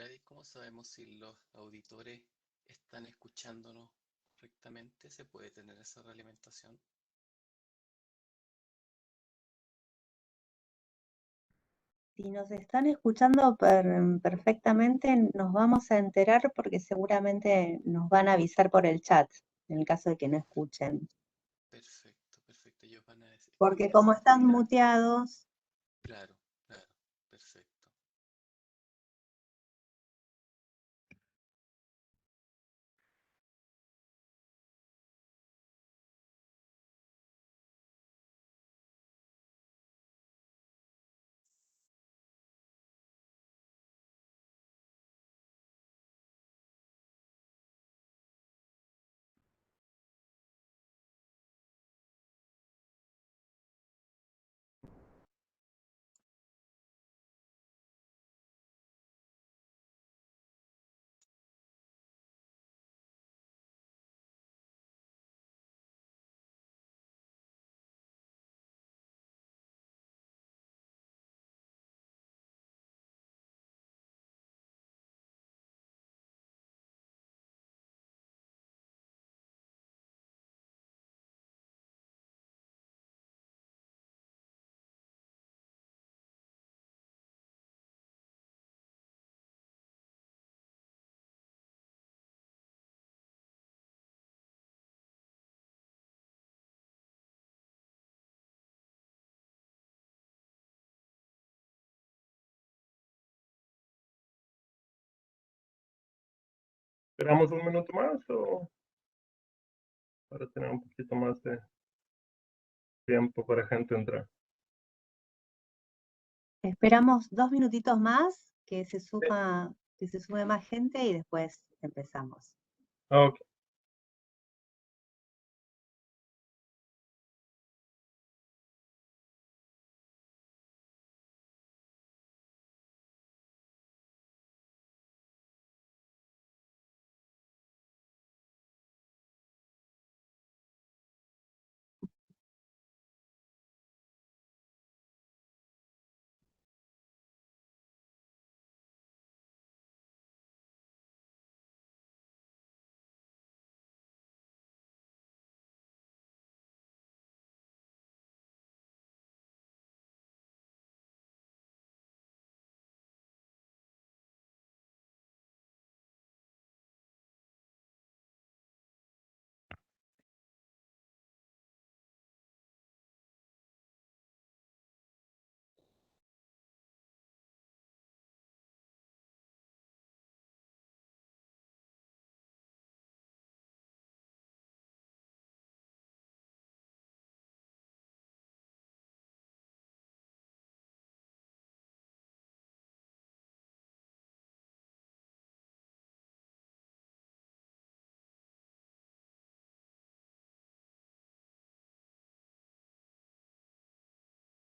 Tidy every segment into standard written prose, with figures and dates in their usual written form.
Gladys, ¿cómo sabemos si los auditores están escuchándonos correctamente? ¿Se puede tener esa realimentación? Si nos están escuchando perfectamente, nos vamos a enterar porque seguramente nos van a avisar por el chat, en el caso de que no escuchen. Perfecto, perfecto. Ellos van a decir, Porque como están muteados, claro, claro, perfecto. ¿Esperamos un minuto más o para tener un poquito más de tiempo para gente entrar? esperamos 2 minutitos más que se sume más gente y después empezamos. Ok.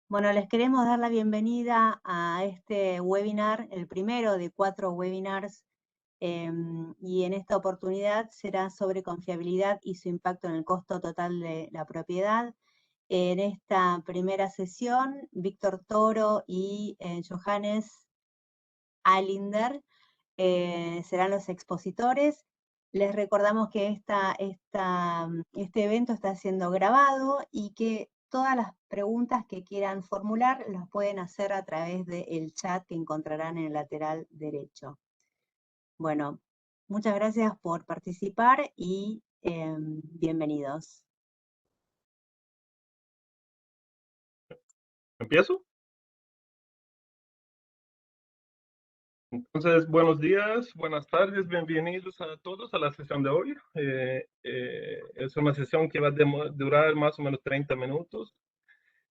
Bueno, les queremos dar la bienvenida a este webinar, el primero de 4 webinars, y en esta oportunidad será sobre confiabilidad y su impacto en el costo total de la propiedad. En esta primera sesión, Víctor Toro y Johannes Alinder serán los expositores. Les recordamos que este evento está siendo grabado y que todas las preguntas que quieran formular las pueden hacer a través del chat que encontrarán en el lateral derecho. Bueno, muchas gracias por participar y bienvenidos. ¿Empiezo? Entonces, buenos días, buenas tardes, bienvenidos a todos a la sesión de hoy. Es una sesión que va a durar más o menos 30 minutos.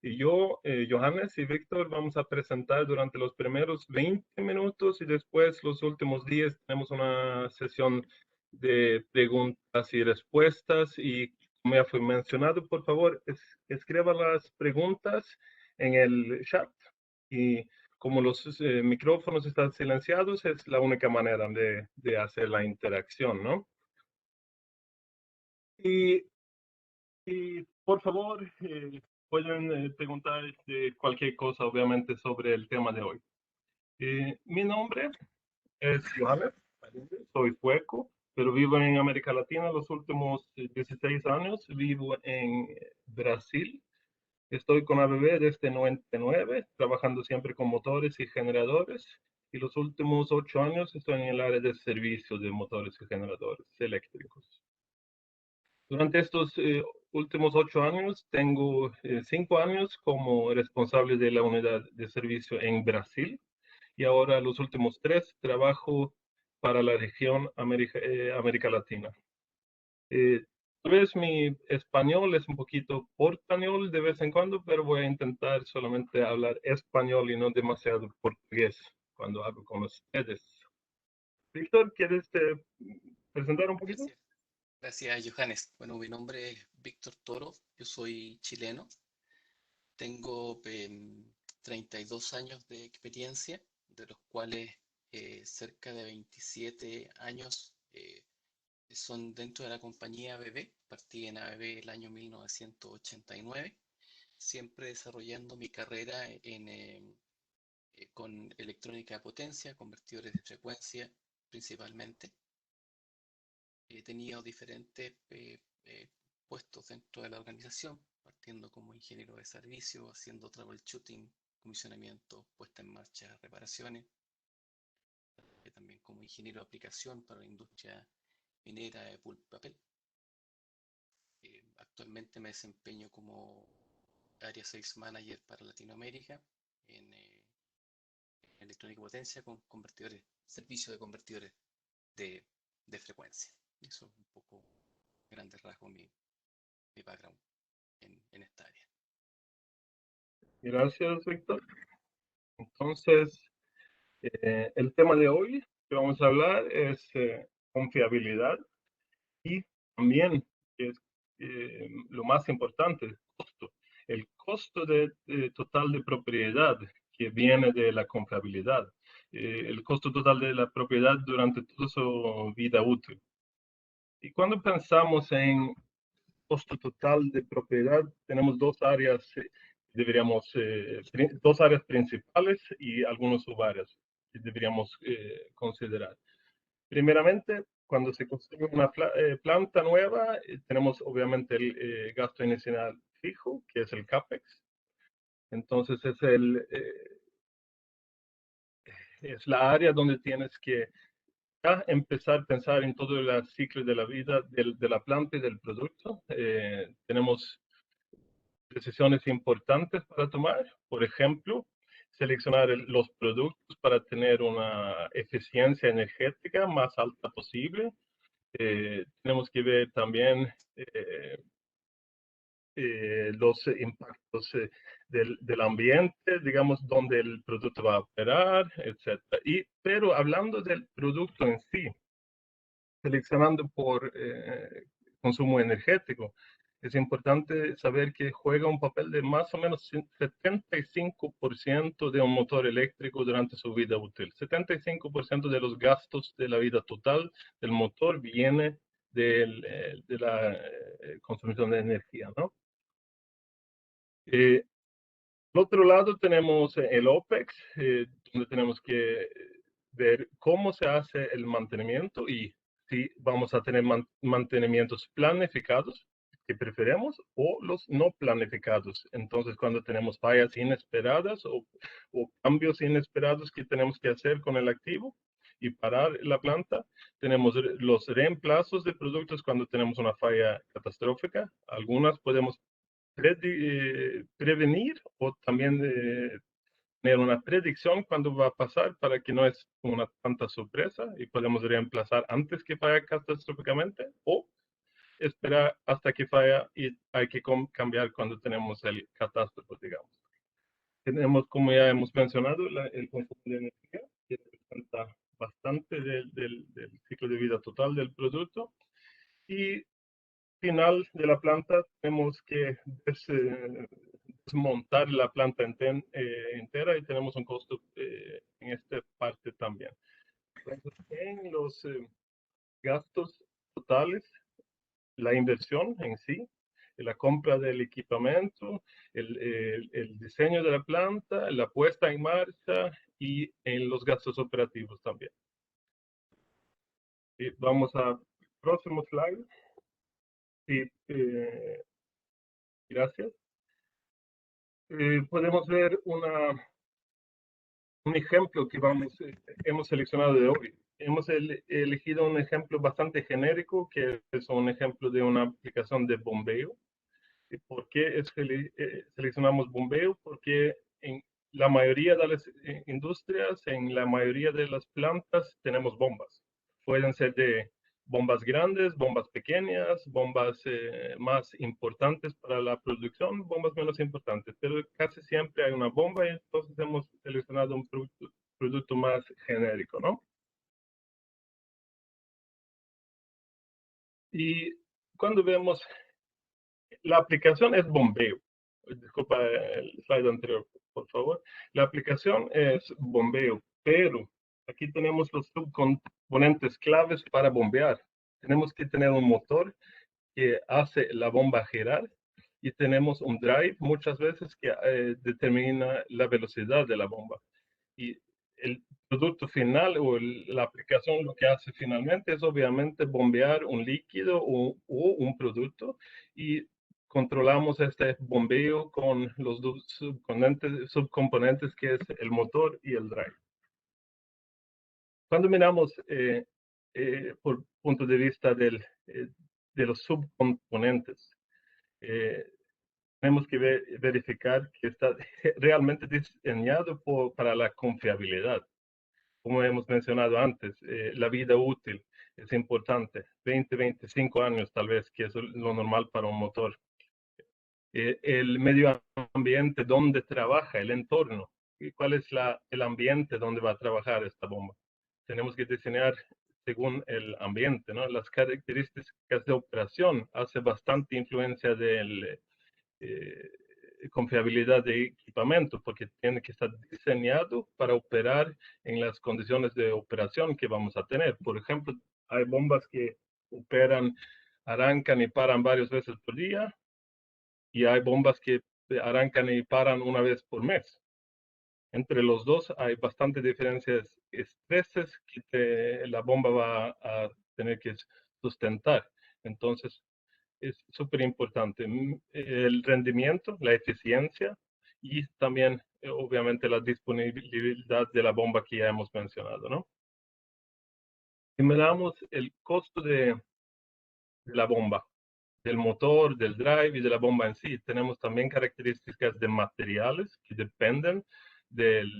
Y yo, Johannes y Víctor, vamos a presentar durante los primeros 20 minutos y después los últimos 10 tenemos una sesión de preguntas y respuestas. Y como ya fue mencionado, por favor, escriban las preguntas en el chat. Y como los micrófonos están silenciados, es la única manera de hacer la interacción, ¿no? Y por favor, pueden preguntar cualquier cosa, obviamente, sobre el tema de hoy. Mi nombre es Johannes, soy sueco, pero vivo en América Latina los últimos 16 años. Vivo en Brasil. Estoy con ABB desde 99, trabajando siempre con motores y generadores. Y los últimos 8 años estoy en el área de servicios de motores y generadores eléctricos. Durante estos últimos 8 años, tengo 5 años como responsable de la unidad de servicio en Brasil. Y ahora los últimos 3 trabajo para la región América Latina. Tal vez mi español es un poquito portañol de vez en cuando, pero voy a intentar solamente hablar español y no demasiado portugués cuando hablo con ustedes. Víctor, ¿quieres presentar un poquito? Gracias. Gracias, Johannes. Bueno, mi nombre es Víctor Toro, yo soy chileno, tengo 32 años de experiencia, de los cuales cerca de 27 años son dentro de la compañía ABB. Partí en ABB el año 1989, siempre desarrollando mi carrera con electrónica de potencia, convertidores de frecuencia principalmente. He tenido diferentes puestos dentro de la organización, partiendo como ingeniero de servicio, haciendo troubleshooting, comisionamiento, puesta en marcha, reparaciones, también como ingeniero de aplicación para la industria minera de pulp papel. Actualmente me desempeño como Área Sales Manager para Latinoamérica en electrónica y potencia con convertidores, servicio de convertidores de frecuencia. Eso es un poco, grandes rasgos, mi background en esta área. Gracias, Víctor. Entonces, el tema de hoy que vamos a hablar es confiabilidad y también es lo más importante, el costo. El costo total de propiedad que viene de la confiabilidad. El costo total de la propiedad durante toda su vida útil. Y cuando pensamos en costo total de propiedad, tenemos dos áreas, dos áreas principales y algunos subáreas que deberíamos considerar. Primeramente, cuando se construye una planta nueva, tenemos obviamente el gasto inicial fijo, que es el CAPEX. Entonces es la área donde tienes que ya empezar a pensar en todo el ciclo de la vida de la planta y del producto. Tenemos decisiones importantes para tomar, por ejemplo, seleccionar los productos para tener una eficiencia energética más alta posible. Tenemos que ver también los impactos del ambiente, digamos, donde el producto va a operar, etc. Pero hablando del producto en sí, seleccionando por consumo energético, es importante saber que juega un papel de más o menos 75% de un motor eléctrico durante su vida útil. 75% de los gastos de la vida total del motor viene de la consumición de energía, ¿no? Por otro lado, tenemos el OPEX, donde tenemos que ver cómo se hace el mantenimiento y si vamos a tener mantenimientos planificados que preferimos o los no planificados. Entonces, cuando tenemos fallas inesperadas o cambios inesperados que tenemos que hacer con el activo y parar la planta, tenemos los reemplazos de productos cuando tenemos una falla catastrófica. Algunas podemos prevenir o también tener una predicción cuando va a pasar para que no es una tanta sorpresa y podemos reemplazar antes que falla catastróficamente o esperar hasta que falla y hay que cambiar cuando tenemos el catástrofe, digamos. Tenemos, como ya hemos mencionado, el consumo de energía, que representa bastante del ciclo de vida total del producto. Y final de la planta tenemos que desmontar la planta entera y tenemos un costo en esta parte también. Entonces, en los gastos totales, la inversión en sí, la compra del equipamiento, el diseño de la planta, la puesta en marcha y en los gastos operativos también. Y vamos a próximo slide. Sí, gracias. Podemos ver un ejemplo que hemos seleccionado de hoy. Hemos elegido un ejemplo bastante genérico, que es un ejemplo de una aplicación de bombeo. ¿Por qué seleccionamos bombeo? Porque en la mayoría de las industrias, en la mayoría de las plantas, tenemos bombas. Pueden ser de bombas grandes, bombas pequeñas, bombas más importantes para la producción, bombas menos importantes, pero casi siempre hay una bomba y entonces hemos seleccionado un producto más genérico, ¿no? Y cuando vemos, la aplicación es bombeo. Disculpa el slide anterior, por favor. La aplicación es bombeo, pero aquí tenemos los subcomponentes claves para bombear. Tenemos que tener un motor que hace la bomba girar y tenemos un drive muchas veces que determina la velocidad de la bomba. Y el producto final o la aplicación lo que hace finalmente es obviamente bombear un líquido o un producto y controlamos este bombeo con los dos subcomponentes que es el motor y el drive. Cuando miramos por punto de vista de los subcomponentes, tenemos que verificar que está realmente diseñado para la confiabilidad. Como hemos mencionado antes, la vida útil es importante, 20, 25 años tal vez, que es lo normal para un motor. El medio ambiente donde trabaja, el entorno, cuál es el ambiente donde va a trabajar esta bomba. Tenemos que diseñar según el ambiente, ¿no? Las características de operación hace bastante influencia del confiabilidad de equipamiento, porque tiene que estar diseñado para operar en las condiciones de operación que vamos a tener. Por ejemplo, hay bombas que operan, arrancan y paran varias veces por día, y hay bombas que arrancan y paran una vez por mes. Entre los dos hay bastante diferencias, estreses que la bomba va a tener que sustentar. Entonces, es súper importante el rendimiento, la eficiencia y también, obviamente, la disponibilidad de la bomba que ya hemos mencionado, ¿no? Si miramos el costo de la bomba, del motor, del drive y de la bomba en sí, tenemos también características de materiales que dependen del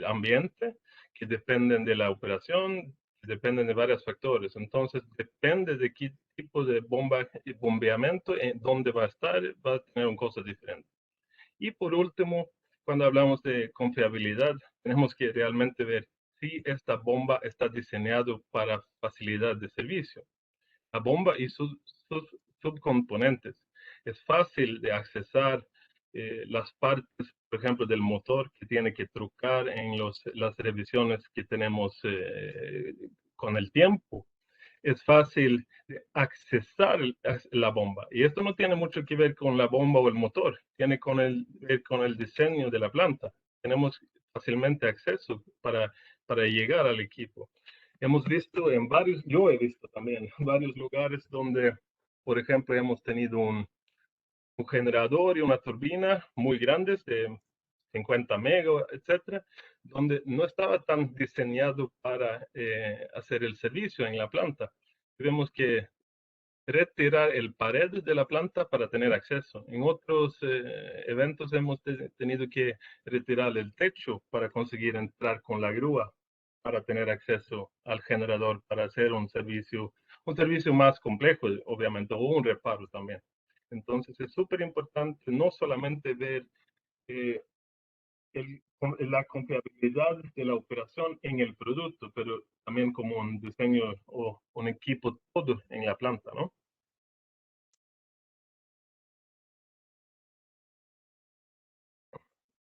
ambiente, que dependen de la operación, dependen de varios factores. Entonces, depende de qué tipo de bombeamiento, en dónde va a estar, va a tener un costo diferente. Y por último, cuando hablamos de confiabilidad, tenemos que realmente ver si esta bomba está diseñada para facilidad de servicio. La bomba y sus subcomponentes. Es fácil de accesar las partes, por ejemplo, del motor que tiene que trucar en las revisiones que tenemos con el tiempo. Es fácil de accesar la bomba. Y esto no tiene mucho que ver con la bomba o el motor, tiene ver con el diseño de la planta. Tenemos fácilmente acceso para llegar al equipo. Hemos visto yo he visto también varios lugares donde, por ejemplo, hemos tenido un generador y una turbina muy grandes de 50 megas, etcétera, donde no estaba tan diseñado para hacer el servicio en la planta. Tuvimos que retirar el pared de la planta para tener acceso. En otros eventos hemos tenido que retirar el techo para conseguir entrar con la grúa para tener acceso al generador para hacer un servicio más complejo, obviamente, o un reparo también. Entonces es súper importante no solamente ver eh, la confiabilidad de la operación en el producto, pero también como un diseño o un equipo todo en la planta, ¿no?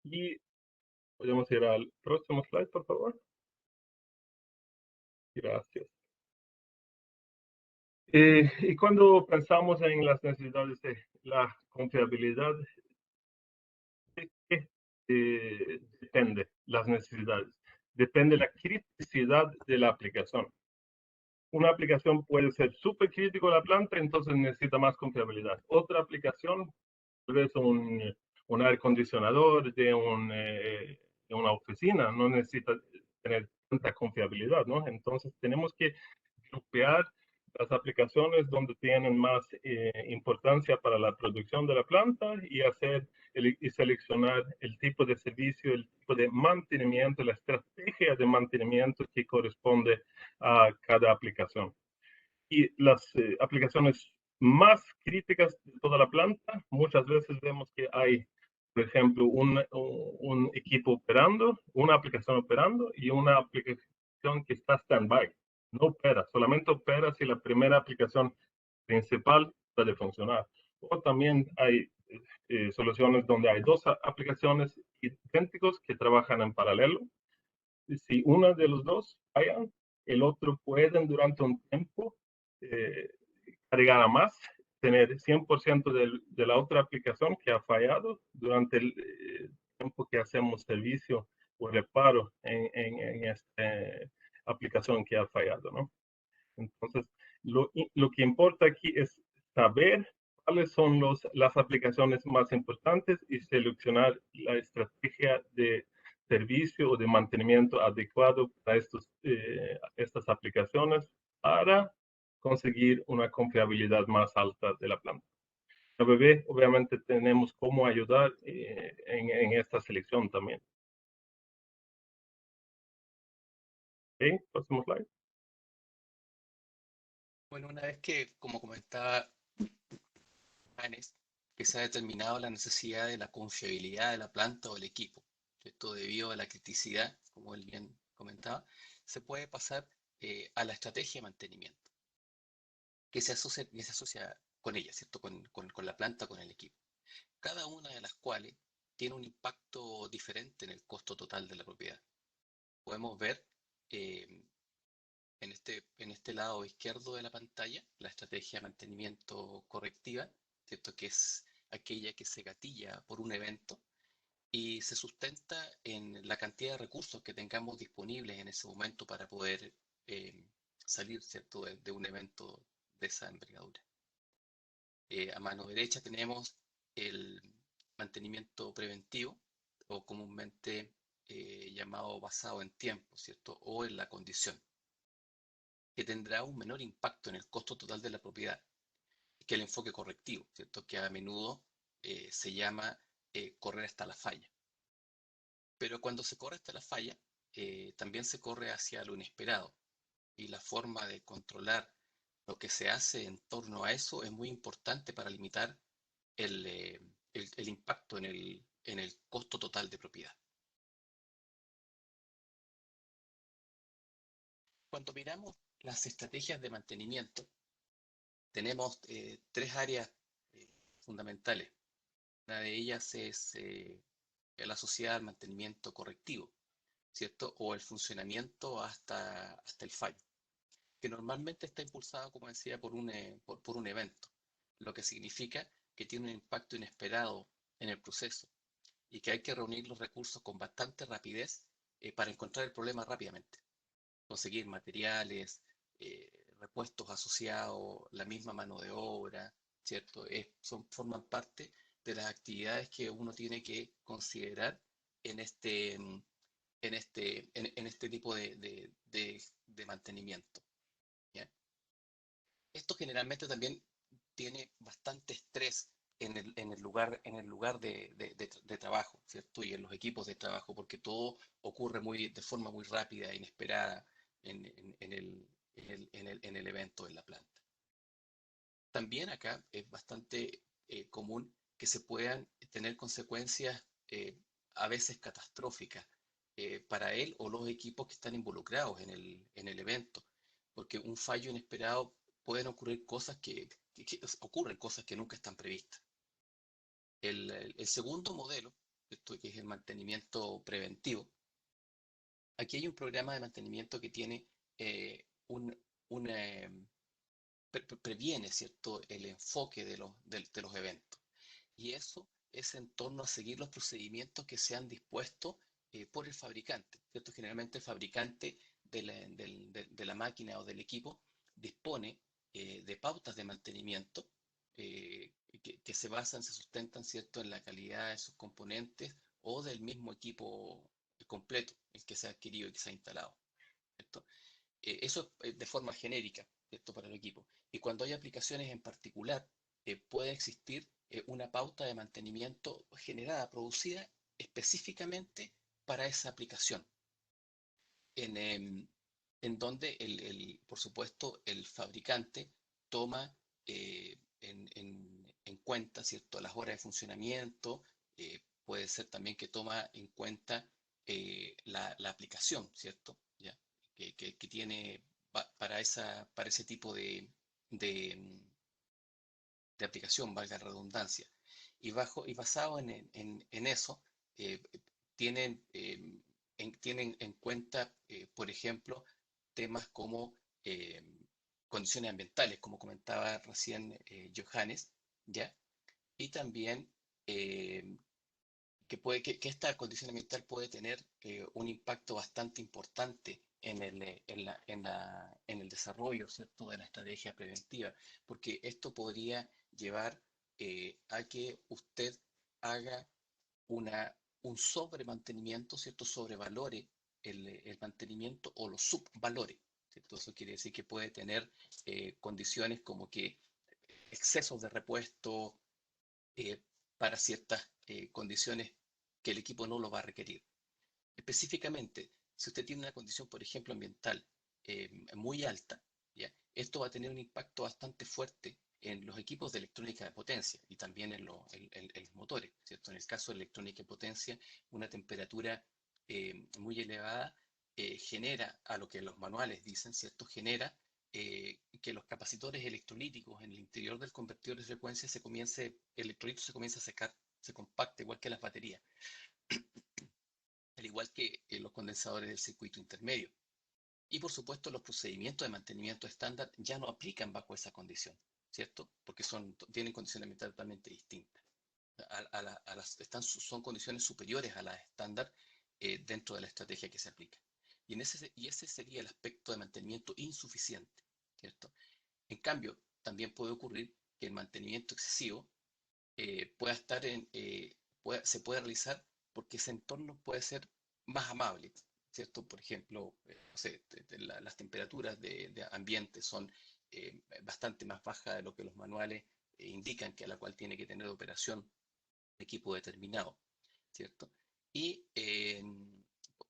Y podemos ir al próximo slide, por favor. Gracias. Y cuando pensamos en las necesidades de la confiabilidad, ¿de qué depende las necesidades? depende de la criticidad de la aplicación. Una aplicación puede ser súper crítico a la planta, entonces necesita más confiabilidad. Otra aplicación, tal vez un aire acondicionador de una oficina, no necesita tener tanta confiabilidad, ¿no? Entonces tenemos que grupear las aplicaciones donde tienen más importancia para la producción de la planta y seleccionar el tipo de servicio, el tipo de mantenimiento, la estrategia de mantenimiento que corresponde a cada aplicación. Y las aplicaciones más críticas de toda la planta, muchas veces vemos que hay, por ejemplo, un equipo operando, una aplicación operando y una aplicación que está stand-by. No opera, solamente opera si la primera aplicación principal puede funcionar. O también hay soluciones donde hay dos aplicaciones idénticas que trabajan en paralelo. Si una de los dos fallan, el otro puede durante un tiempo eh, cargar a más, tener 100% de la otra aplicación que ha fallado durante el tiempo que hacemos servicio o reparo en esta aplicación que ha fallado, ¿no? Entonces, lo que importa aquí es saber cuáles son las aplicaciones más importantes y seleccionar la estrategia de servicio o de mantenimiento adecuado para estas aplicaciones para conseguir una confiabilidad más alta de la planta. A BB, obviamente, tenemos cómo ayudar en esta selección también. Ok, próximo slide. Bueno, una vez que, como comentaba Hannes, que se ha determinado la necesidad de la confiabilidad de la planta o el equipo, esto debido a la criticidad, como él bien comentaba, se puede pasar a la estrategia de mantenimiento, que se asocia con ella, ¿cierto? Con la planta, con el equipo. Cada una de las cuales tiene un impacto diferente en el costo total de la propiedad. Podemos ver eh, en este lado izquierdo de la pantalla la estrategia de mantenimiento correctiva, ¿cierto? Que es aquella que se gatilla por un evento y se sustenta en la cantidad de recursos que tengamos disponibles en ese momento para poder salir, ¿cierto? de un evento de esa envergadura. A mano derecha tenemos el mantenimiento preventivo, o comúnmente llamado basado en tiempo, ¿cierto? O en la condición, que tendrá un menor impacto en el costo total de la propiedad que el enfoque correctivo, ¿cierto? Que a menudo se llama correr hasta la falla. Pero cuando se corre hasta la falla, también se corre hacia lo inesperado, y la forma de controlar lo que se hace en torno a eso es muy importante para limitar el impacto en el costo total de propiedad. Cuando miramos las estrategias de mantenimiento, tenemos tres áreas fundamentales. Una de ellas es la asociada al mantenimiento correctivo, ¿cierto? O el funcionamiento hasta el fallo, que normalmente está impulsado, como decía, por un evento, lo que significa que tiene un impacto inesperado en el proceso y que hay que reunir los recursos con bastante rapidez para encontrar el problema rápidamente. Conseguir materiales, repuestos asociados, la misma mano de obra, ¿cierto? Forman parte de las actividades que uno tiene que considerar en este tipo de mantenimiento, ¿ya? Esto generalmente también tiene bastante estrés en el lugar de trabajo, ¿cierto? Y en los equipos de trabajo, porque todo ocurre de forma muy rápida e inesperada en el evento, en la planta. También acá es bastante común que se puedan tener consecuencias a veces catastróficas para él o los equipos que están involucrados en el evento, porque un fallo inesperado pueden ocurrir cosas ocurren cosas que nunca están previstas. El segundo modelo, esto que es el mantenimiento preventivo, aquí hay un programa de mantenimiento que tiene un previene, ¿cierto?, el enfoque de los eventos. Y eso es en torno a seguir los procedimientos que se han dispuesto por el fabricante, ¿cierto? Generalmente el fabricante de la máquina o del equipo dispone de pautas de mantenimiento que se basan, se sustentan, ¿cierto?, en la calidad de sus componentes o del mismo equipo completo, el que se ha adquirido y que se ha instalado, ¿cierto? Eso es de forma genérica, ¿cierto?, para el equipo. Y cuando hay aplicaciones en particular, puede existir una pauta de mantenimiento generada, producida específicamente para esa aplicación, en, en donde, por supuesto, el fabricante toma en cuenta, ¿cierto?, las horas de funcionamiento, puede ser también que toma en cuenta la aplicación, ¿cierto?, ¿ya? Que tiene para ese tipo de, mm, de aplicación, valga la redundancia. Y basado en eso, eh, tienen en cuenta, por ejemplo, temas como eh, condiciones ambientales, como comentaba recién Johannes, ¿ya? Y también eh, que esta condición ambiental puede tener un impacto bastante importante en el desarrollo, ¿cierto?, de la estrategia preventiva, porque esto podría llevar a que usted haga un sobremantenimiento, ¿cierto?, sobrevalore el mantenimiento o lo subvalore, ¿cierto? Eso quiere decir que puede tener condiciones como que excesos de repuesto, eh, para ciertas condiciones que el equipo no lo va a requerir. Específicamente, si usted tiene una condición, por ejemplo, ambiental muy alta, ¿ya? Esto va a tener un impacto bastante fuerte en los equipos de electrónica de potencia y también en los motores, ¿cierto? En el caso de electrónica de potencia, una temperatura muy elevada genera, a lo que los manuales dicen, ¿cierto? Genera que los capacitores electrolíticos en el interior del convertidor de frecuencia el electrolito se comienza a secar, se compacta, igual que las baterías, al igual que los condensadores del circuito intermedio. Y por supuesto, los procedimientos de mantenimiento estándar ya no aplican bajo esa condición, ¿cierto? Porque tienen condiciones ambientales totalmente distintas. Son condiciones superiores a las estándar dentro de la estrategia que se aplica. Y ese sería el aspecto de mantenimiento insuficiente, ¿cierto? En cambio, también puede ocurrir que el mantenimiento excesivo se puede realizar porque ese entorno puede ser más amable, ¿cierto? Por ejemplo, no sé, las temperaturas de ambiente son bastante más bajas de lo que los manuales indican que a la cual tiene que tener operación un equipo determinado, ¿cierto? Y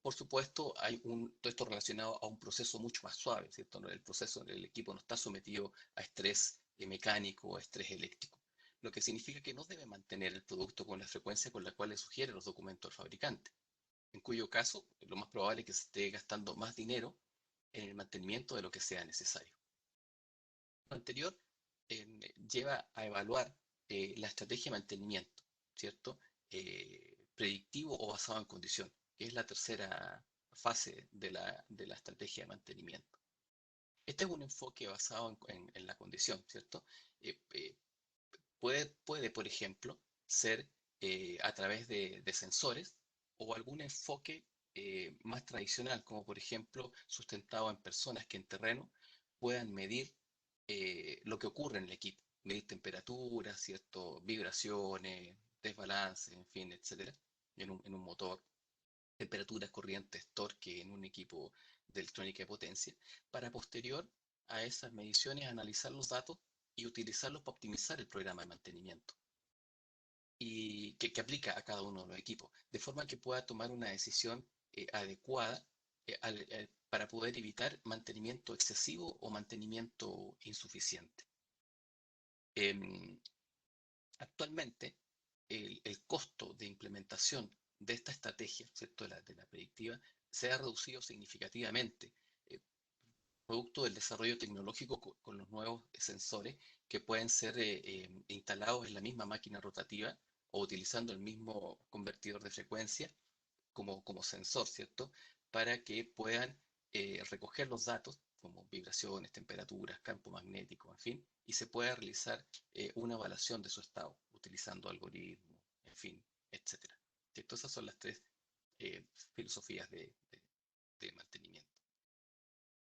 por supuesto, todo esto relacionado a un proceso mucho más suave, ¿cierto? El proceso del equipo no está sometido a estrés mecánico o estrés eléctrico, lo que significa que no debe mantener el producto con la frecuencia con la cual le sugiere los documentos del fabricante, en cuyo caso lo más probable es que se esté gastando más dinero en el mantenimiento de lo que sea necesario. Lo anterior lleva a evaluar la estrategia de mantenimiento, ¿cierto? Predictivo o basado en condición, que es la tercera fase de la estrategia de mantenimiento. Este es un enfoque basado en la condición, ¿cierto? Puede, por ejemplo, ser a través de sensores o algún enfoque más tradicional, como por ejemplo sustentado en personas que en terreno puedan medir lo que ocurre en el equipo, medir temperaturas, ¿cierto?, vibraciones, desbalances, en fin, etcétera, en un motor, temperaturas, corrientes, torque en un equipo de electrónica de potencia, para posterior a esas mediciones analizar los datos y utilizarlos para optimizar el programa de mantenimiento y que aplica a cada uno de los equipos, de forma que pueda tomar una decisión adecuada para poder evitar mantenimiento excesivo o mantenimiento insuficiente. Em, Actualmente, el costo de implementación de esta estrategia, ¿cierto?, de la predictiva, se ha reducido significativamente, eh, producto del desarrollo tecnológico con los nuevos sensores que pueden ser instalados en la misma máquina rotativa o utilizando el mismo convertidor de frecuencia como sensor, ¿cierto? Para que puedan recoger los datos como vibraciones, temperaturas, campo magnético, en fin, y se pueda realizar una evaluación de su estado utilizando algoritmos, en fin, etcétera. ¿Cierto? Esas son las tres filosofías de mantenimiento.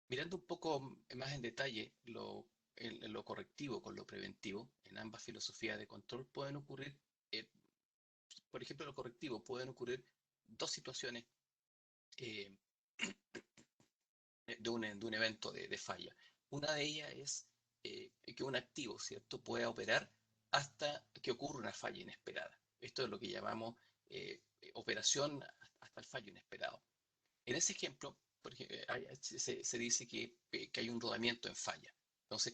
Mirando un poco más en detalle lo correctivo con lo preventivo, en ambas filosofías de control pueden ocurrir, por ejemplo, lo correctivo, pueden ocurrir dos situaciones eh, de un evento de falla. Una de ellas es que un activo, ¿cierto?, pueda operar hasta que ocurra una falla inesperada. Esto es lo que llamamos operación hasta el fallo inesperado. En ese ejemplo, se dice que hay un rodamiento en falla. Entonces,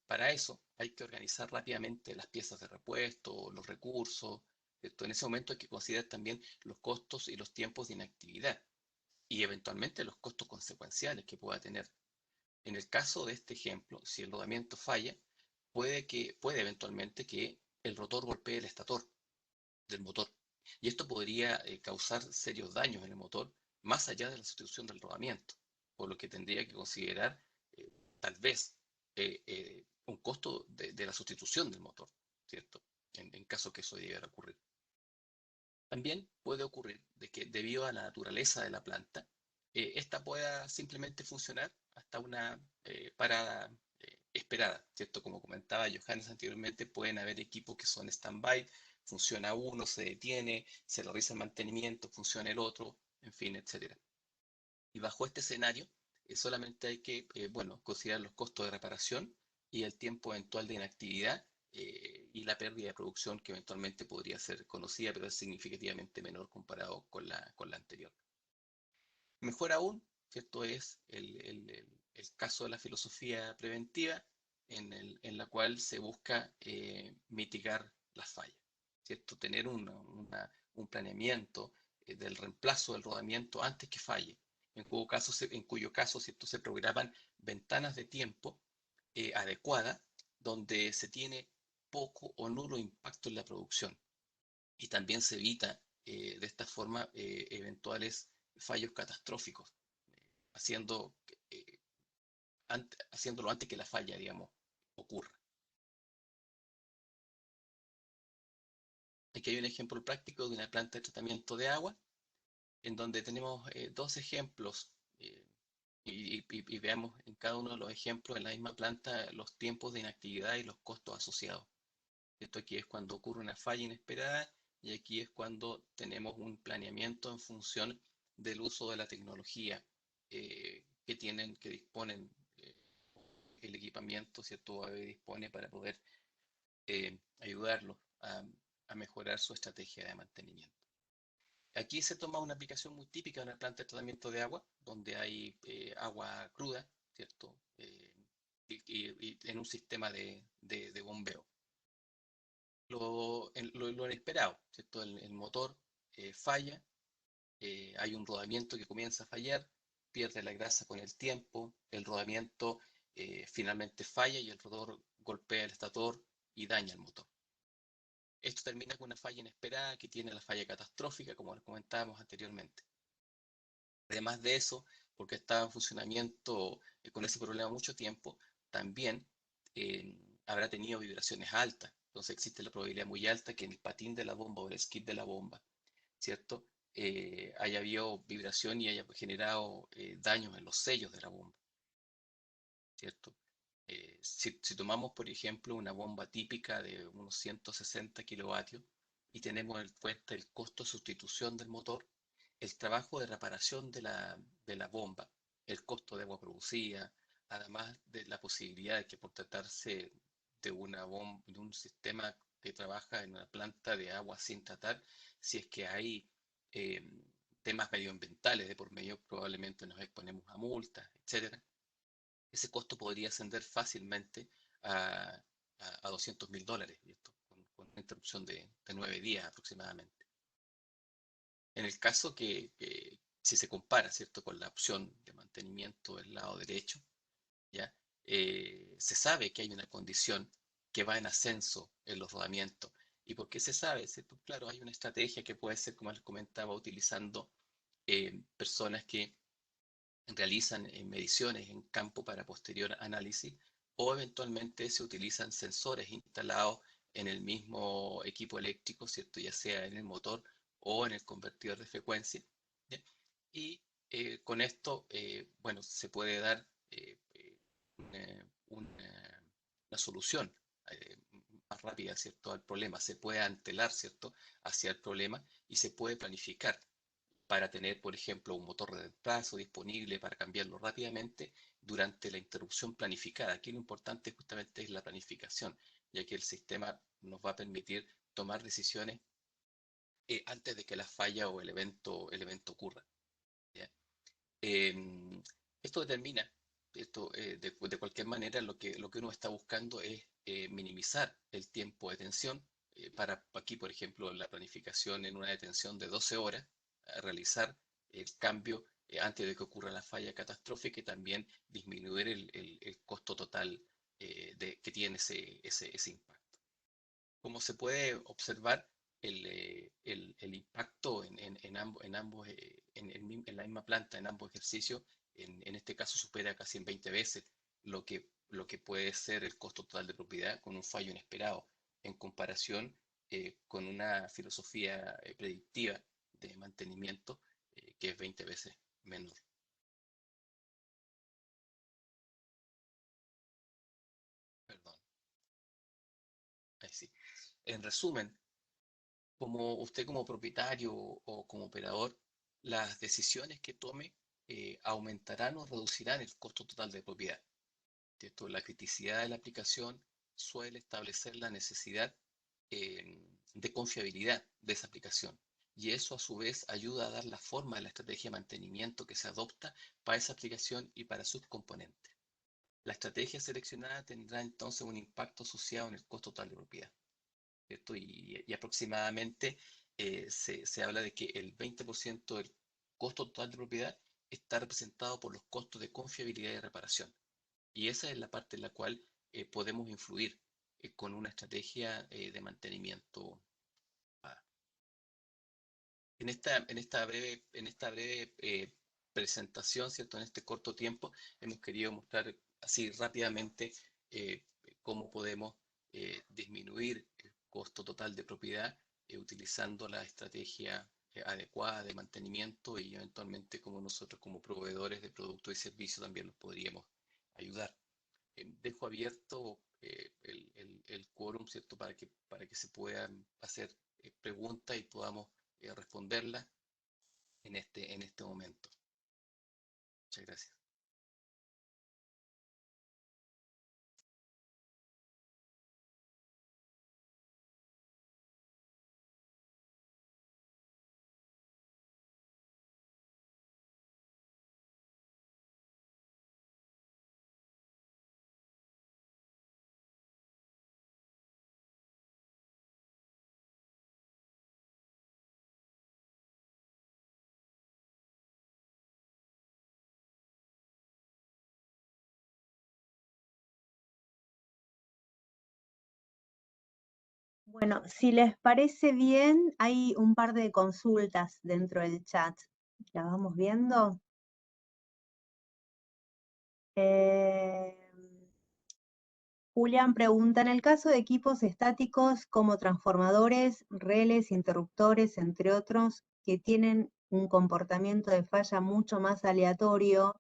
para eso hay que organizar rápidamente las piezas de repuesto, los recursos, ¿cierto? En ese momento hay que considerar también los costos y los tiempos de inactividad y eventualmente los costos consecuenciales que pueda tener. En el caso de este ejemplo, si el rodamiento falla, puede eventualmente que el rotor golpee el estator del motor. Y esto podría causar serios daños en el motor, más allá de la sustitución del rodamiento, por lo que tendría que considerar tal vez un costo de la sustitución del motor, ¿cierto? En caso que eso llegara a ocurrir. También puede ocurrir de que debido a la naturaleza de la planta, esta pueda simplemente funcionar hasta una parada esperada, ¿cierto? Como comentaba Johannes anteriormente, pueden haber equipos que son stand-by, funciona uno, se detiene, se realiza el mantenimiento, funciona el otro, en fin, etc. Y bajo este escenario, solamente hay que, considerar los costos de reparación y el tiempo eventual de inactividad y la pérdida de producción que eventualmente podría ser conocida, pero es significativamente menor comparado con la anterior. Mejor aún, ¿cierto? Es el caso de la filosofía preventiva en la cual se busca mitigar las fallas, ¿cierto? Tener un planeamiento del reemplazo del rodamiento antes que falle, en cuyo caso, ¿cierto?, se programan ventanas de tiempo adecuadas donde se tiene poco o nulo impacto en la producción y también se evita de esta forma eventuales fallos catastróficos, haciéndolo antes que la falla, digamos, ocurra. Aquí hay un ejemplo práctico de una planta de tratamiento de agua, en donde tenemos dos ejemplos, y veamos en cada uno de los ejemplos en la misma planta los tiempos de inactividad y los costos asociados. Esto aquí es cuando ocurre una falla inesperada y aquí es cuando tenemos un planeamiento en función del uso de la tecnología que disponen el equipamiento, ¿cierto? Dispone para poder ayudarlos a mejorar su estrategia de mantenimiento. Aquí se toma una aplicación muy típica de una planta de tratamiento de agua, donde hay agua cruda, ¿cierto? Y en un sistema de bombeo. Lo inesperado, ¿cierto? El motor falla, hay un rodamiento que comienza a fallar, pierde la grasa con el tiempo, el rodamiento finalmente falla y el rotor golpea el estator y daña el motor. Esto termina con una falla inesperada que tiene la falla catastrófica, como les comentábamos anteriormente. Además de eso, porque estaba en funcionamiento con ese problema mucho tiempo, también habrá tenido vibraciones altas. Entonces existe la probabilidad muy alta que en el patín de la bomba o el skid de la bomba, ¿cierto?, haya habido vibración y haya generado daños en los sellos de la bomba, ¿cierto? Si tomamos, por ejemplo, una bomba típica de unos 160 kilovatios y tenemos en cuenta el costo de sustitución del motor, el trabajo de reparación de la bomba, el costo de agua producida, además de la posibilidad de que por tratarse de un sistema que trabaja en una planta de agua sin tratar, si es que hay temas medioambientales de por medio, probablemente nos exponemos a multas, etcétera. Ese costo podría ascender fácilmente a $200.000, y esto con una interrupción de 9 días aproximadamente. En el caso si se compara, ¿cierto?, con la opción de mantenimiento del lado derecho, ¿ya? Se sabe que hay una condición que va en ascenso en los rodamientos. ¿Y por qué se sabe? ¿Cierto? Claro, hay una estrategia que puede ser, como les comentaba, utilizando personas que realizan mediciones en campo para posterior análisis, o eventualmente se utilizan sensores instalados en el mismo equipo eléctrico, ¿cierto?, ya sea en el motor o en el convertidor de frecuencia, ¿ya? Y con esto, bueno, se puede dar una solución eh, más rápida, ¿cierto?, al problema. Se puede antelar, ¿cierto?, hacia el problema y se puede planificar para tener, por ejemplo, un motor de reemplazo disponible para cambiarlo rápidamente durante la interrupción planificada. Aquí lo importante justamente es la planificación, ya que el sistema nos va a permitir tomar decisiones antes de que la falla o el evento ocurra, ¿ya? Em, Esto determina, de cualquier manera, lo que uno está buscando es minimizar el tiempo de detención. Para aquí, por ejemplo, la planificación en una detención de 12 horas, a realizar el cambio antes de que ocurra la falla catastrófica y también disminuir el costo total que tiene ese impacto. Como se puede observar, el impacto en la misma planta, en ambos ejercicios, en este caso supera casi en 20 veces lo que puede ser el costo total de propiedad con un fallo inesperado, en comparación con una filosofía predictiva de mantenimiento que es 20 veces menor. Perdón, ahí sí. En resumen, como usted como propietario o como operador, las decisiones que tome aumentarán o reducirán el costo total de propiedad. ¿Cierto? La criticidad de la aplicación suele establecer la necesidad de confiabilidad de esa aplicación. Y eso a su vez ayuda a dar la forma a la estrategia de mantenimiento que se adopta para esa aplicación y para sus componentes. La estrategia seleccionada tendrá entonces un impacto asociado en el costo total de propiedad, ¿cierto? Y aproximadamente se habla de que el 20% del costo total de propiedad está representado por los costos de confiabilidad y reparación. Y esa es la parte en la cual podemos influir con una estrategia de mantenimiento. En esta breve presentación, ¿cierto? En este corto tiempo, hemos querido mostrar así rápidamente eh, cómo podemos disminuir el costo total de propiedad utilizando la estrategia adecuada de mantenimiento y eventualmente como nosotros como proveedores de productos y servicios también los podríamos ayudar. Dejo abierto el quórum, ¿cierto? Para que se puedan hacer preguntas y podamos responderlas en este momento. Muchas gracias. Bueno, si les parece bien, hay un par de consultas dentro del chat. ¿La vamos viendo? Julián pregunta, en el caso de equipos estáticos como transformadores, relés, interruptores, entre otros, que tienen un comportamiento de falla mucho más aleatorio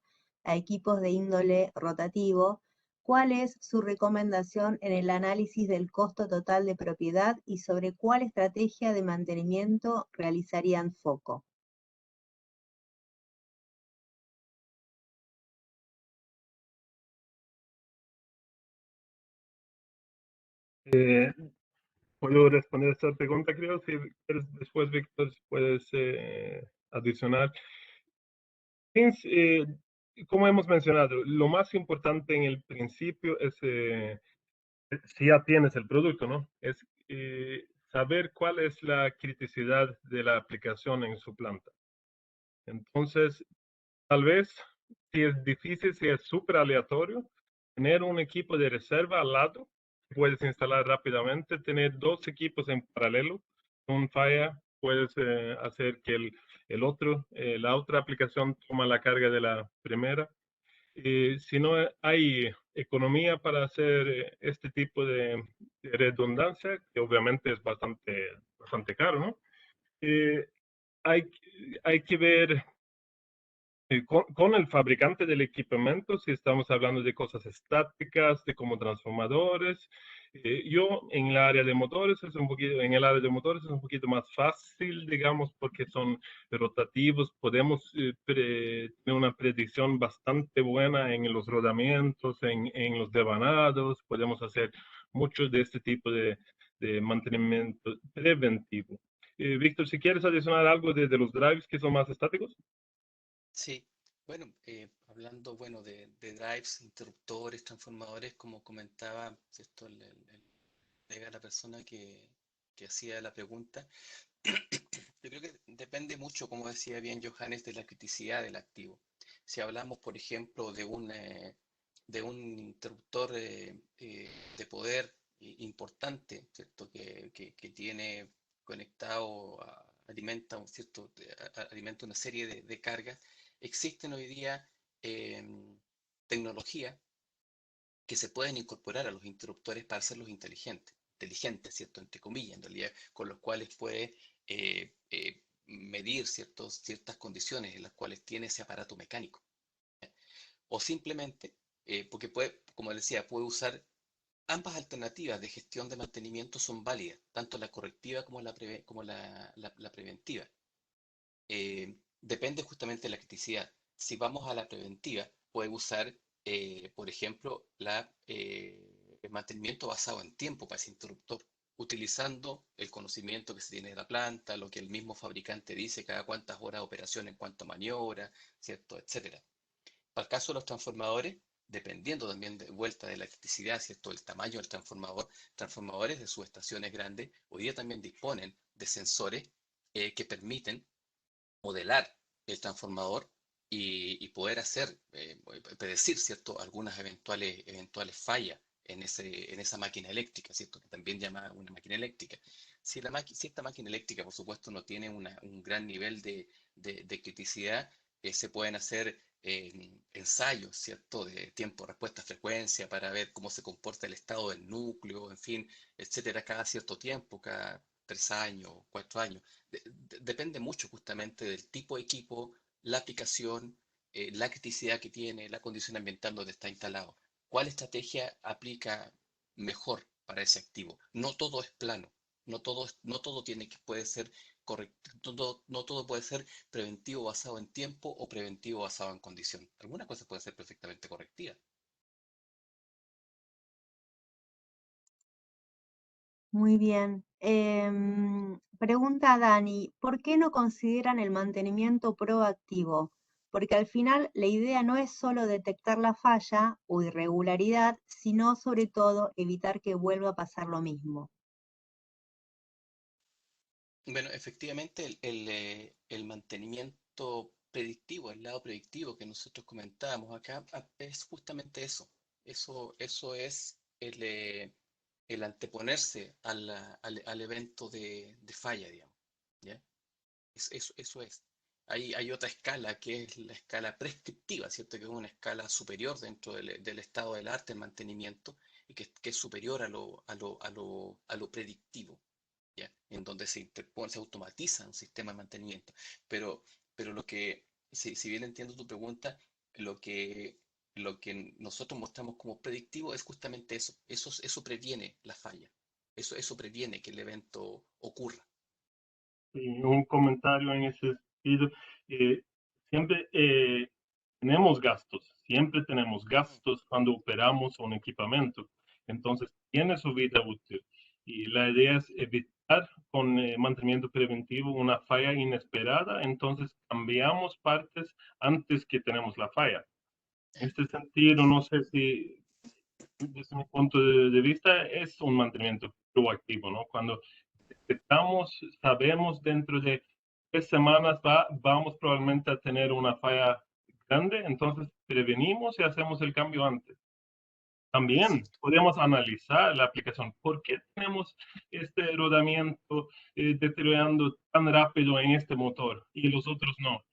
a equipos de índole rotativo, ¿cuál es su recomendación en el análisis del costo total de propiedad y sobre cuál estrategia de mantenimiento realizarían foco? ¿Puedo responder esta pregunta, creo? Si quieres, después, Víctor, puedes adicionar. Como hemos mencionado, lo más importante en el principio es, si ya tienes el producto, ¿no? Es saber cuál es la criticidad de la aplicación en su planta. Entonces, tal vez, si es difícil, si es súper aleatorio, tener un equipo de reserva al lado, puedes instalar rápidamente, tener dos equipos en paralelo, un falla, puedes hacer que la otra aplicación toma la carga de la primera. Si no hay economía para hacer este tipo de redundancia, que obviamente es bastante caro, ¿no? hay que ver con el fabricante del equipamiento, si estamos hablando de cosas estáticas, de como transformadores. Yo en el área de motores en el área de motores es un poquito más fácil, digamos, porque son rotativos. Podemos tener una predicción bastante buena en los rodamientos, en los devanados. Podemos hacer mucho de este tipo de mantenimiento preventivo. Víctor, si quieres adicionar algo de los drives que son más estáticos. Sí, bueno, hablando bueno, de drives, interruptores, transformadores, como comentaba, ¿cierto? La persona que hacía la pregunta, yo creo que depende mucho, como decía bien Johannes, de la criticidad del activo. Si hablamos, por ejemplo, de un interruptor de poder importante, ¿cierto? Que tiene conectado, alimenta, ¿cierto? Alimenta una serie de cargas. Existen hoy día tecnologías que se pueden incorporar a los interruptores para hacerlos inteligentes, ¿cierto? Entre comillas, en realidad, con los cuales puede medir ciertas condiciones en las cuales tiene ese aparato mecánico. O simplemente, porque puede, como decía, puede usar ambas alternativas de gestión de mantenimiento son válidas, tanto la correctiva como la preventiva. Depende justamente de la criticidad. Si vamos a la preventiva, puede usar, por ejemplo, el mantenimiento basado en tiempo para ese interruptor, utilizando el conocimiento que se tiene de la planta, lo que el mismo fabricante dice, cada cuántas horas de operación en cuanto a maniobra, ¿cierto? Etcétera. Para el caso de los transformadores, dependiendo también de vuelta de la criticidad, ¿cierto? El tamaño del transformador, transformadores de subestaciones grandes, hoy día también disponen de sensores que permiten modelar el transformador y poder predecir, ¿cierto? Algunas eventuales fallas en esa máquina eléctrica, ¿cierto? Que también llama una máquina eléctrica. Si esta máquina eléctrica, por supuesto, no tiene un gran nivel de criticidad, se pueden hacer ensayos, ¿cierto? De tiempo, respuesta, frecuencia, para ver cómo se comporta el estado del núcleo, en fin, etcétera, cada cierto tiempo, cada 3 años, 4 años. Depende mucho justamente del tipo de equipo, la aplicación, la criticidad que tiene, la condición ambiental donde está instalado. ¿Cuál estrategia aplica mejor para ese activo? No todo es plano, no todo puede ser correcto, no todo puede ser preventivo basado en tiempo o preventivo basado en condición. Algunas cosas pueden ser perfectamente correctivas. Muy bien. Pregunta Dani, ¿por qué no consideran el mantenimiento proactivo? Porque al final la idea no es solo detectar la falla o irregularidad, sino sobre todo evitar que vuelva a pasar lo mismo. Bueno, efectivamente el mantenimiento predictivo, el lado predictivo que nosotros comentábamos acá, es justamente eso. Eso es el anteponerse al evento de falla, digamos. ¿Ya? Eso es. Hay otra escala que es la escala prescriptiva, ¿cierto? Que es una escala superior dentro del estado del arte, el mantenimiento, y que es superior a lo predictivo. ¿Ya? En donde se automatiza un sistema de mantenimiento. Pero si bien entiendo tu pregunta, lo que, lo que nosotros mostramos como predictivo es justamente eso. Eso previene la falla. Eso previene que el evento ocurra. Un comentario en ese sentido. Siempre siempre tenemos gastos cuando operamos un equipamiento. Entonces, tiene su vida útil. Y la idea es evitar con mantenimiento preventivo una falla inesperada. Entonces, cambiamos partes antes que tenemos la falla. En este sentido, no sé si, desde mi punto de vista, es un mantenimiento proactivo, ¿no? Cuando sabemos dentro de 3 semanas vamos probablemente a tener una falla grande, entonces prevenimos y hacemos el cambio antes. También Exacto. podemos analizar la aplicación. ¿Por qué tenemos este rodamiento deteriorando tan rápido en este motor y los otros no?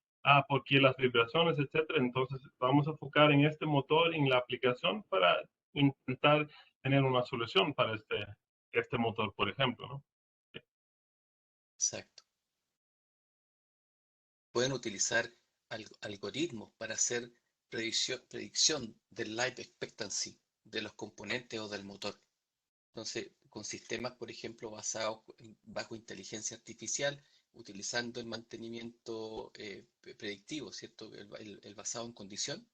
Porque las vibraciones, etcétera. Entonces vamos a enfocar en este motor, en la aplicación, para intentar tener una solución para este motor, por ejemplo, ¿no? Exacto. pueden utilizar algoritmos para hacer predicción del life expectancy de los componentes o del motor. Entonces, con sistemas, por ejemplo, basados bajo inteligencia artificial, utilizando el mantenimiento predictivo, ¿cierto? El basado en condición,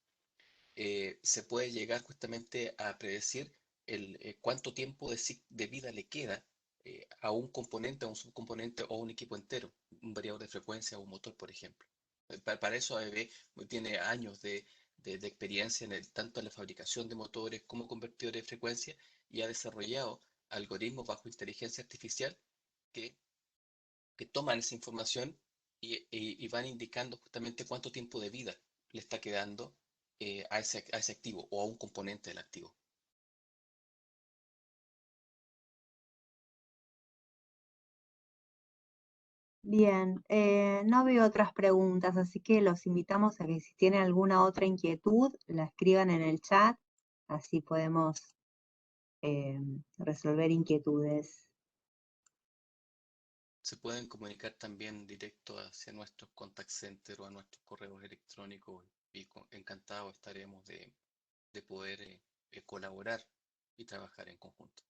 se puede llegar justamente a predecir cuánto tiempo de vida le queda a un componente, a un subcomponente o a un equipo entero, un variador de frecuencia o un motor, por ejemplo. Para eso ABB tiene años de experiencia tanto en la fabricación de motores como convertidores de frecuencia, y ha desarrollado algoritmos bajo inteligencia artificial que, que toman esa información y van indicando justamente cuánto tiempo de vida le está quedando a ese activo o a un componente del activo. Bien, no veo otras preguntas, así que los invitamos a que si tienen alguna otra inquietud, la escriban en el chat, así podemos resolver inquietudes. Se pueden comunicar también directo hacia nuestros contact center o a nuestros correos electrónicos, y encantados estaremos de poder colaborar y trabajar en conjunto.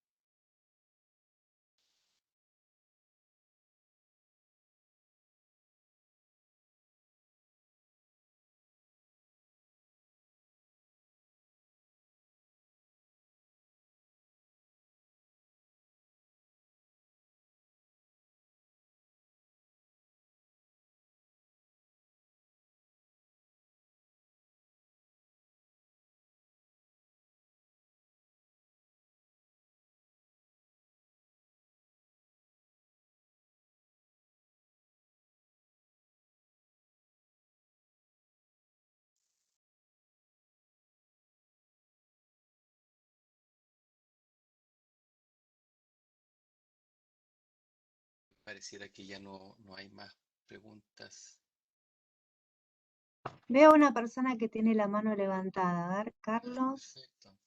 Pareciera que ya no hay más preguntas. Veo una persona que tiene la mano levantada. A ver, Carlos, Perfecto.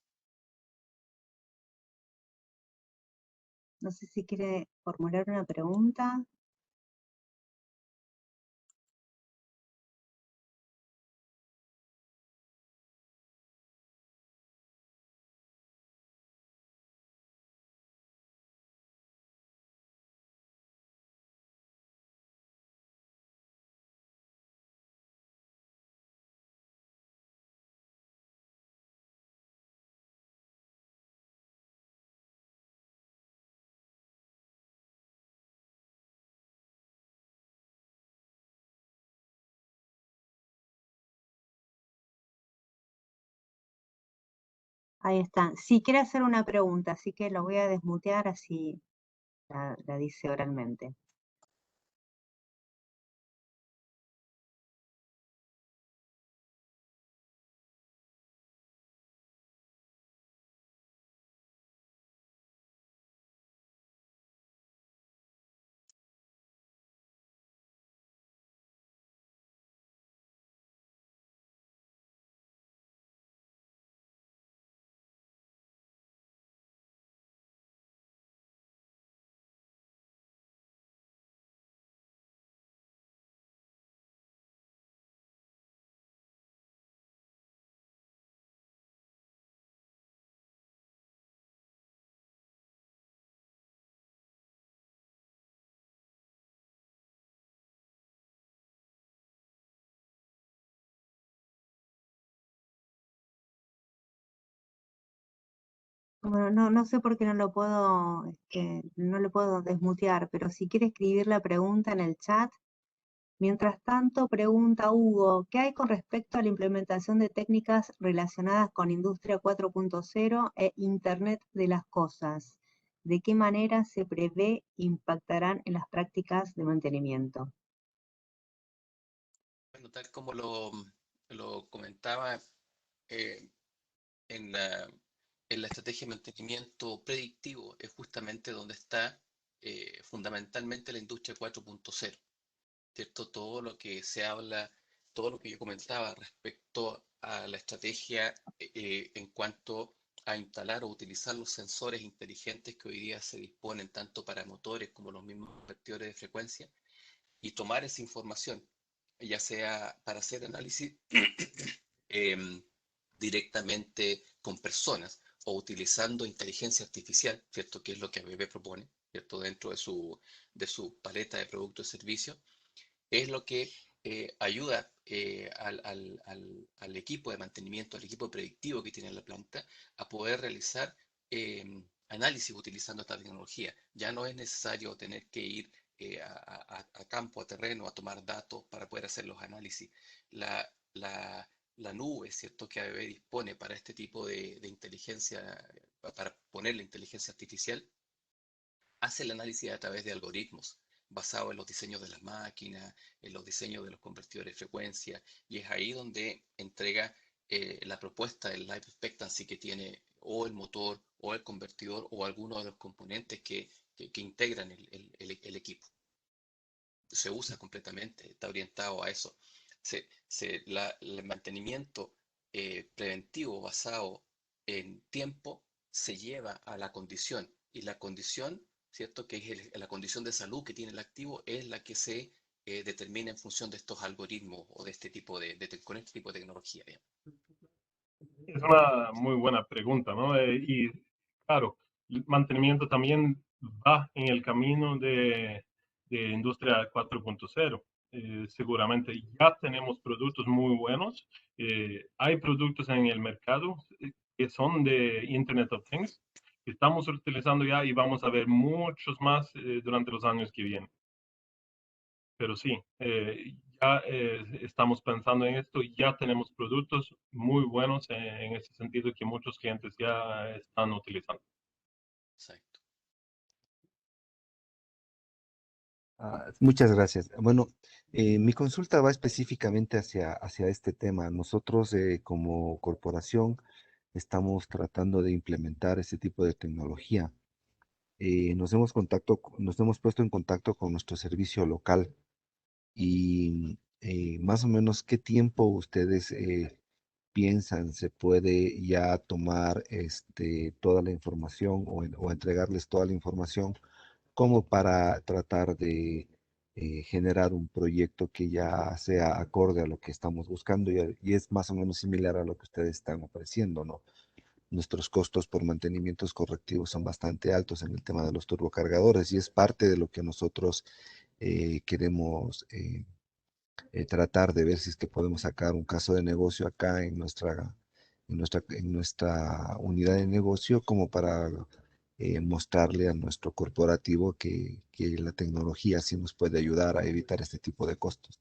no sé si quiere formular una pregunta. Ahí está. Sí, quiere hacer una pregunta, así que lo voy a desmutear, así la dice oralmente. Bueno, no sé por qué no lo puedo, no lo puedo desmutear, pero si quiere escribir la pregunta en el chat. Mientras tanto, pregunta Hugo, ¿qué hay con respecto a la implementación de técnicas relacionadas con Industria 4.0 e Internet de las Cosas? ¿De qué manera se prevé impactarán en las prácticas de mantenimiento? Bueno, tal como lo comentaba, eh, en la estrategia de mantenimiento predictivo es justamente donde está fundamentalmente la industria 4.0, ¿cierto? Todo lo que se habla, todo lo que yo comentaba respecto a la estrategia en cuanto a instalar o utilizar los sensores inteligentes que hoy día se disponen tanto para motores como los mismos convertidores de frecuencia, y tomar esa información ya sea para hacer análisis em, directamente con personas o utilizando inteligencia artificial, ¿cierto? Que es lo que ABB propone, ¿cierto? Dentro de su paleta de productos y servicios, es lo que ayuda al equipo de mantenimiento, al equipo predictivo que tiene la planta, a poder realizar análisis utilizando esta tecnología. Ya no es necesario tener que ir a campo, a terreno, a tomar datos para poder hacer los análisis. La, la nube, ¿cierto?, que ABB dispone para este tipo de inteligencia, para poner la inteligencia artificial, hace el análisis a través de algoritmos basados en los diseños de las máquinas, en los diseños de los convertidores de frecuencia, y es ahí donde entrega la propuesta del life expectancy que tiene o el motor o el convertidor o alguno de los componentes que integran el equipo. Se usa completamente, está orientado a eso. El mantenimiento preventivo basado en tiempo se lleva a la condición, y la condición, ¿cierto?, que es la condición de salud que tiene el activo, es la que se determina en función de estos algoritmos o de este tipo con este tipo de tecnología, digamos. Es una muy buena pregunta, ¿no? Y claro, el mantenimiento también va en el camino de Industria 4.0. Seguramente ya tenemos productos muy buenos. Hay productos en el mercado que son de Internet of Things que estamos utilizando ya y vamos a ver muchos más durante los años que vienen. Pero sí, ya estamos pensando en esto, ya tenemos productos muy buenos en ese sentido que muchos clientes ya están utilizando. Exacto. Muchas gracias. Bueno, mi consulta va específicamente hacia este tema. Nosotros como corporación estamos tratando de implementar ese tipo de tecnología. Nos hemos puesto en contacto con nuestro servicio local y más o menos qué tiempo ustedes piensan se puede ya tomar toda la información o entregarles toda la información como para tratar de generar un proyecto que ya sea acorde a lo que estamos buscando y es más o menos similar a lo que ustedes están ofreciendo, ¿no? Nuestros costos por mantenimientos correctivos son bastante altos en el tema de los turbocargadores y es parte de lo que nosotros queremos tratar de ver si es que podemos sacar un caso de negocio acá en nuestra unidad de negocio como para mostrarle a nuestro corporativo que la tecnología sí nos puede ayudar a evitar este tipo de costos.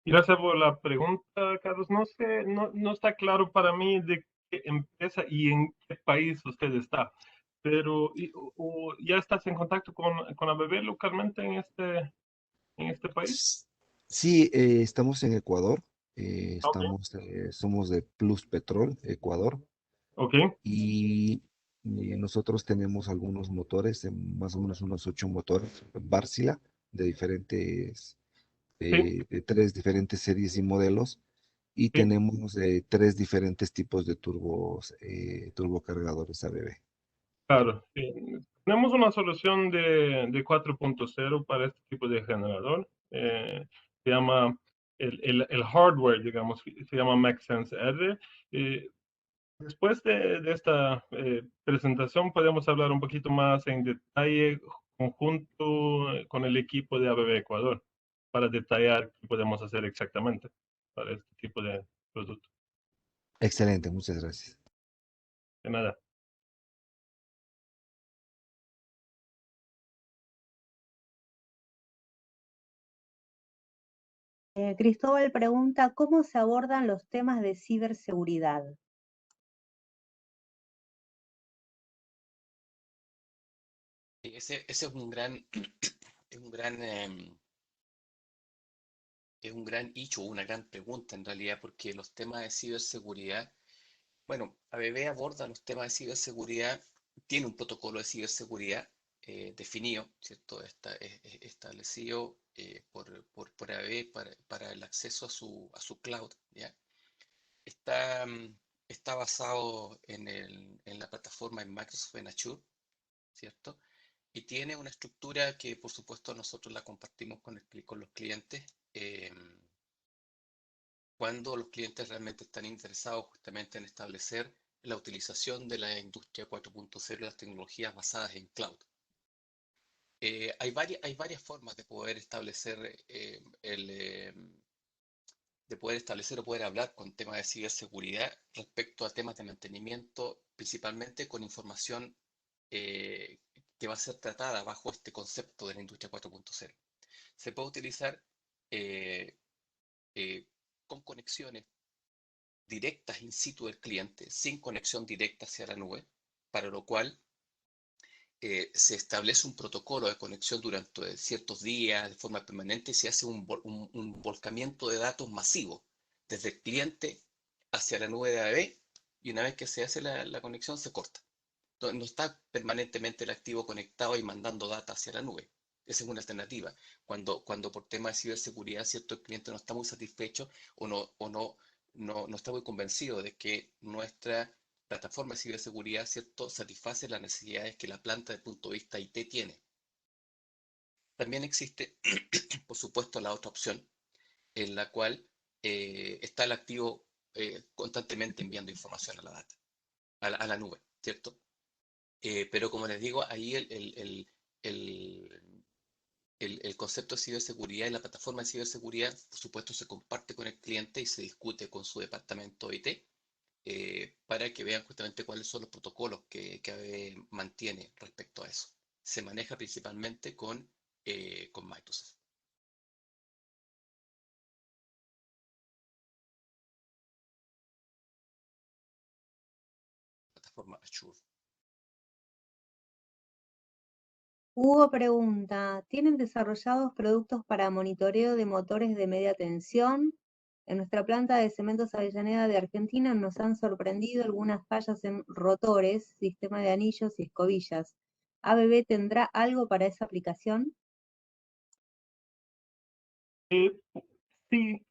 Gracias por la pregunta, Carlos. No sé, no está claro para mí de qué empresa y en qué país usted está, pero ya estás en contacto con ABB localmente en este país. Sí, estamos en Ecuador, Ok, somos de Plus Petrol, Ecuador, ok, y nosotros tenemos algunos motores, más o menos unos 8 motores, Wärtsilä, sí, de 3 diferentes series y modelos, y sí. tenemos 3 diferentes tipos de turbocargadores ABB. Claro, sí. Tenemos una solución de 4.0 para este tipo de generador. Se llama el hardware, digamos, se llama MaxSense R. Eh, Después de esta presentación podemos hablar un poquito más en detalle conjunto con el equipo de ABB Ecuador para detallar qué podemos hacer exactamente para este tipo de producto. Excelente, muchas gracias. De nada. Cristóbal pregunta, ¿cómo se abordan los temas de ciberseguridad? Ese es un gran, es un gran, es un gran hecho, una gran pregunta en realidad, porque los temas de ciberseguridad, bueno, ABB aborda los temas de ciberseguridad, tiene un protocolo de ciberseguridad definido, ¿cierto? Establecido por ABB para el acceso a su cloud, ¿ya? Está, está basado en la plataforma en Microsoft en Azure, ¿cierto? y tiene una estructura que, por supuesto, nosotros la compartimos con los clientes cuando los clientes realmente están interesados justamente en establecer la utilización de la industria 4.0 y las tecnologías basadas en cloud. Hay varias formas de poder establecer o poder hablar con temas de ciberseguridad respecto a temas de mantenimiento, principalmente con información que va a ser tratada bajo este concepto de la industria 4.0. Se puede utilizar con conexiones directas in situ del cliente, sin conexión directa hacia la nube, para lo cual se establece un protocolo de conexión durante ciertos días de forma permanente y se hace un volcamiento de datos masivo desde el cliente hacia la nube de AWS, y una vez que se hace la conexión se corta. Entonces, no está permanentemente el activo conectado y mandando data hacia la nube. Esa es una alternativa. Cuando por temas de ciberseguridad, cierto, el cliente no está muy satisfecho o no está muy convencido de que nuestra plataforma de ciberseguridad, cierto, satisface las necesidades que la planta desde el punto de vista IT tiene. También existe, por supuesto, la otra opción, en la cual está el activo constantemente enviando información a la data, a la nube, ¿cierto? Pero como les digo, ahí el concepto de ciberseguridad y la plataforma de ciberseguridad, por supuesto, se comparte con el cliente y se discute con su departamento IT para que vean justamente cuáles son los protocolos que AWS mantiene respecto a eso. Se maneja principalmente con Microsoft. Plataforma Azure. Hugo pregunta, ¿tienen desarrollados productos para monitoreo de motores de media tensión? En nuestra planta de Cementos Avellaneda de Argentina nos han sorprendido algunas fallas en rotores, sistema de anillos y escobillas. ¿ABB tendrá algo para esa aplicación? Sí,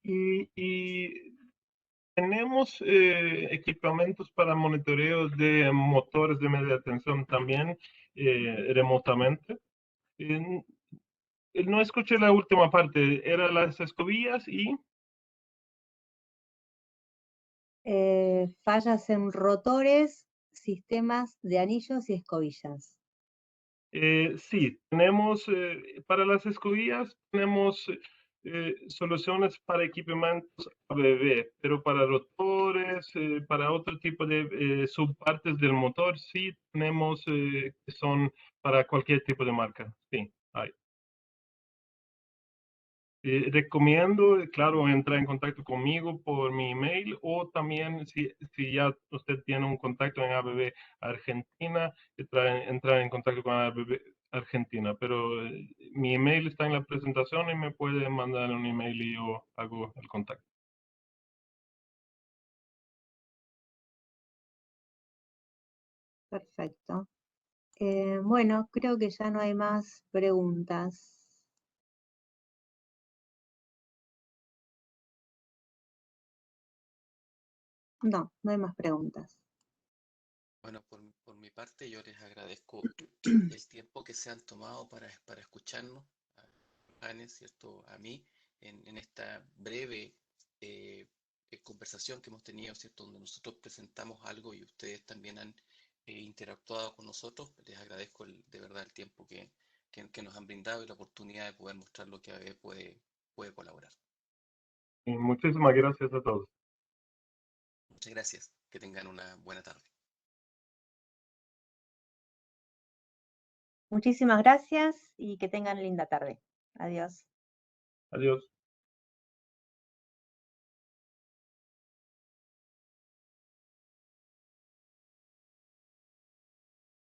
y tenemos equipamientos para monitoreo de motores de media tensión también remotamente. No escuché la última parte, eran las escobillas y... Fallas en rotores, sistemas de anillos y escobillas. Sí, tenemos para las escobillas, tenemos soluciones para equipamientos ABB, pero para rotores, para otro tipo de subpartes del motor, sí tenemos que son para cualquier tipo de marca. Sí, hay. Recomiendo, claro, entrar en contacto conmigo por mi email o también si ya usted tiene un contacto en ABB Argentina, entrar en contacto con ABB Argentina. Pero mi email está en la presentación y me puede mandar un email y yo hago el contacto. Perfecto. Bueno, creo que ya no hay más preguntas. No, no hay más preguntas. Bueno, por mi parte, yo les agradezco el tiempo que se han tomado para escucharnos, a Johannes, ¿cierto? A mí, en esta breve conversación que hemos tenido, ¿cierto? Donde nosotros presentamos algo y ustedes también han interactuado con nosotros. Les agradezco de verdad el tiempo que nos han brindado y la oportunidad de poder mostrar lo que ABB puede colaborar. Y muchísimas gracias a todos. Muchas gracias. Que tengan una buena tarde. Muchísimas gracias y que tengan linda tarde. Adiós. Adiós.